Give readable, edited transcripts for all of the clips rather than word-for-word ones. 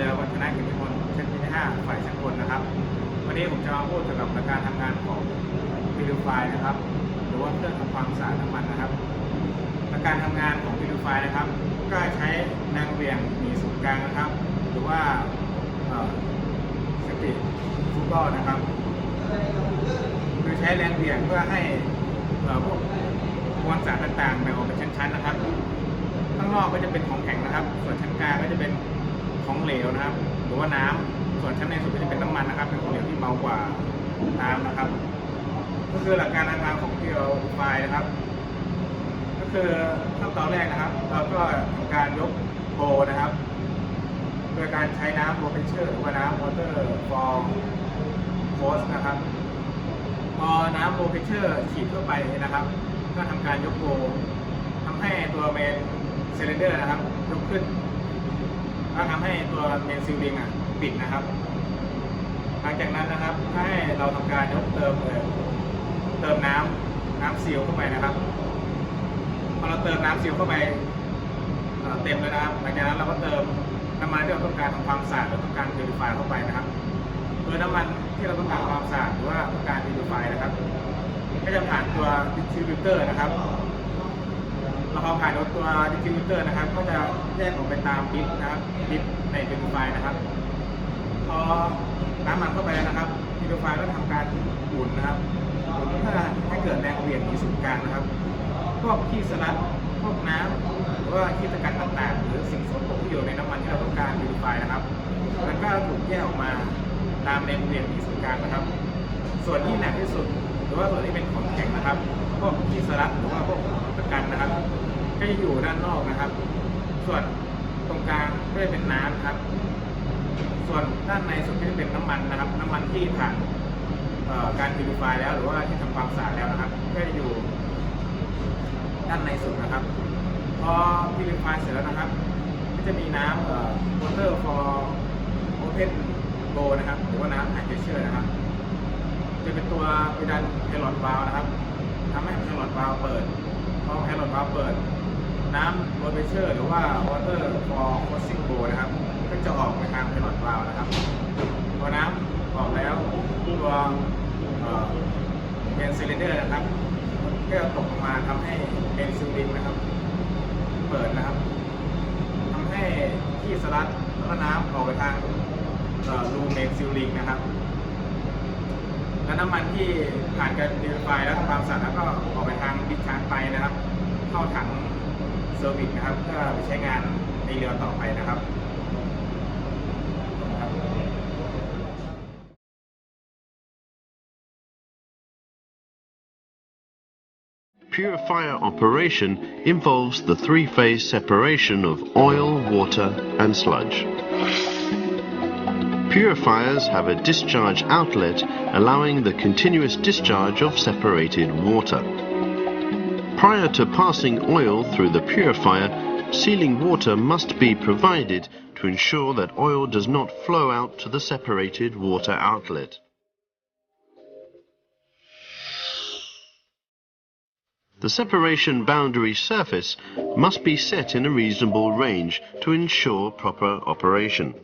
รือวัฒนกิจมลชั้นที่5ฝ่ายชั้นบนนะครับวันนี้ผมจะมาพูดเกี่ยวกับการทำงานของ Purify นะครับหรือว่าเครื่องทำความสะอาดน้ำมันนะครับการทำงานของ Purify นะครับก็ใช้แรงเหวี่ยงมีศูนย์กลางนะครับหรือว่าสติฟุตบอลนะครับโดยใช้แรงเหวี่ยงเพื่อให้พวกมวลสารต่างๆแบ่งออกเป็นชั้นๆนะครับข้างนอกก็จะเป็นของแข็งนะครับส่วนชั้นกลางก็จะเป็นของเหลวนะครับหรือว่าน้ำส่วนชั้นในสุดก็จะเป็นน้ำมันนะครับเป็นของเหลวที่เบากว่าน้ำนะครับก็คือหลักการทำงานของ Purify นะครับก็คือขั้นตอนแรกนะครับเราก็ทำการยกโบนะครับโดยการใช้น้ำโลเพเชอร์หรือว่าน้ำ water for force นะครับพอน้ำโลเพเชอร์ฉีดเข้าไปนะครับก็ทำการยกโบทำให้ตัวเมนเซเลนเดอร์นะครับยกขึ้นก็ทำให้ตัวเมนซิลลิงปิดนะครับหลังจากนั้นนะครับให้เราทำการยกเติมน้ำซีลเข้าไปนะครับพอเราเติมน้ำซีลเข้าไปเต็มเลยนะครับหลังจากนั้นเราก็เติมน้ำมันที่เราต้องการทำความสะอาดหรือต้องการ Purify เข้าไปนะครับโดยน้ำมันที่เราต้องการความสะอาดหรือว่าต้องการ Purify นะครับก็จะผ่านตัว distributor นะครับพอผ่านตัว distributor นะครับก็จะแยกออกไปตามดิฟนะครับดิฟใน Purify นะครับพอน้ำมันเข้าไปแล้วนะครับ Purify ก็ทำการหมุนนะครับหมุนเพื่อให้เกิดแรงเหวี่ยงมีศูนย์กลางนะครับพวกขี้สลัดพวกน้ำหรือว่าขี้ตะกันต่างๆหรือสิ่งสกปรกที่อยู่ในน้ำมันที่เราต้องการ Purify นะครับมันก็ถูกแยกออกมาตามแรงเหวี่ยงมีศูนย์กลางนะครับส่วนที่หนักที่สุดหรือว่าส่วนที่เป็นของแข็งนะครับพวกขี้สลัดหรือว่าพวกตะกันนะครับก็จะอยู่ด้านนอกนะครับส่วนตรงกลางก็จะเป็นน้ำครับส่วนด้านในสุดก็จะเป็นน้ำมันนะครับน้ำมันที่ผ่านการ Purify แล้วหรือว่าที่ทำความสะอาดแล้วนะครับก็จะอยู่ด้านในสุดนะครับพอ Purify เสร็จแล้วนะครับก็จะมีน้ำwater for open flow นะครับหรือว่าน้ำ high pressure นะครับจะเป็นตัวดันไพลอตวาล์วนะครับทำให้ไพลอตวาล์วเปิดพอไพลอตวาล์วเปิดน้ำ low pressure หรือว่า water for closing flow นะครับก็จะออกไปทางไพลอตวาล์วนะครับพอน้ำออกแล้วตัวเมนซิลินเดอร์นะครับก็จะตกลงมาทำให้เมนซิลินนะครับเปิดนะครับทำให้ขี้สลัดแล้วก็น้ำออกไปทางรูเมนซิลลิงนะครับและน้ำมันที่ผ่านการ Purify แล้วทำความสะอาดแล้วก็ออกไปทางดิสชาร์จไปนะครับเข้าถังเซอร์วิสนะครับเพื่อไปใช้งานในเรือต่อไปนะครับPurifier operation involves the three-phase separation of oil, water and sludge. Purifiers have a discharge outlet allowing the continuous discharge of separated water. Prior to passing oil through the purifier, sealing water must be provided to ensure that oil does not flow out to the separated water outlet. The separation boundary surface must be set in a reasonable range to ensure proper operation.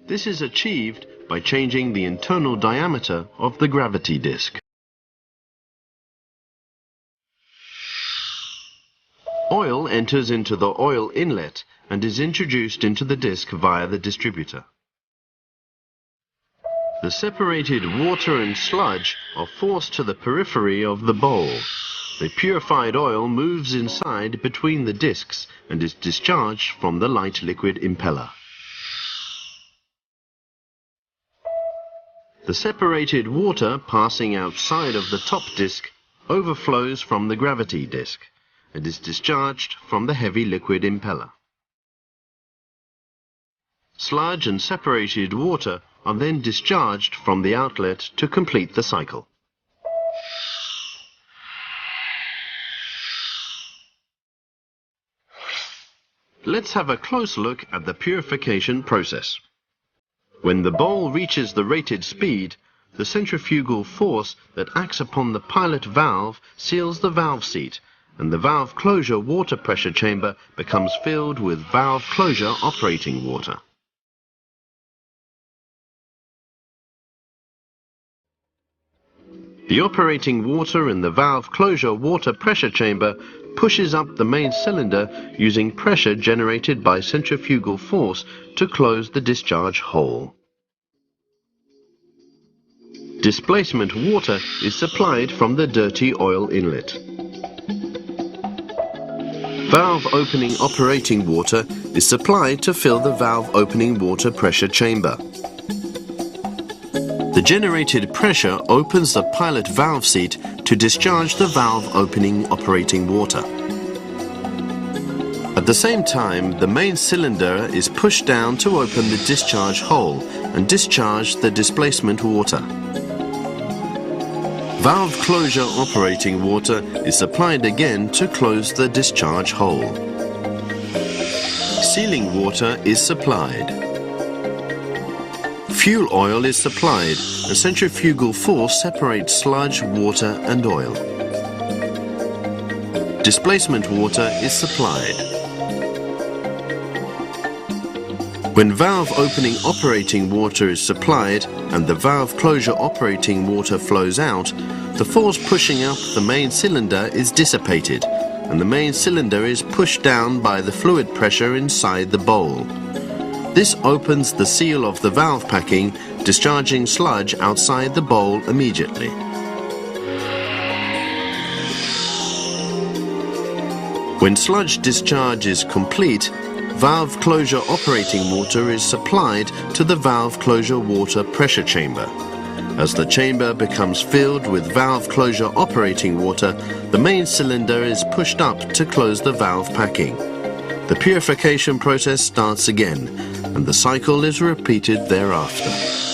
This is achieved by changing the internal diameter of the gravity disc. Oil enters into the oil inlet and is introduced into the disc via the distributor. The separated water and sludge are forced to the periphery of the bowl. The purified oil moves inside between the discs and is discharged from the light liquid impeller. The separated water passing outside of the top disc overflows from the gravity disc and is discharged from the heavy liquid impeller. Sludge and separated water are then discharged from the outlet to complete the cycle. Let's have a close look at the purification process. When the bowl reaches the rated speed, the centrifugal force that acts upon the pilot valve seals the valve seat, and the valve closure water pressure chamber becomes filled with valve closure operating water. The operating water in the valve closure water pressure chamber pushes up the main cylinder using pressure generated by centrifugal force to close the discharge hole. Displacement water is supplied from the dirty oil inlet. Valve opening operating water is supplied to fill the valve opening water pressure chamber. The generated pressure opens the pilot valve seat to discharge the valve opening operating water. At the same time, the main cylinder is pushed down to open the discharge hole and discharge the displacement water. Valve closure operating water is supplied again to close the discharge hole. Sealing water is supplied. Fuel oil is supplied, and centrifugal force separates sludge, water and oil. Displacement water is supplied. When valve opening operating water is supplied and the valve closure operating water flows out, the force pushing up the main cylinder is dissipated and the main cylinder is pushed down by the fluid pressure inside the bowl. This opens the seal of the valve packing, discharging sludge outside the bowl immediately. When sludge discharge is complete, valve closure operating water is supplied to the valve closure water pressure chamber. As the chamber becomes filled with valve closure operating water, the main cylinder is pushed up to close the valve packing. The purification process starts again, and the cycle is repeated thereafter.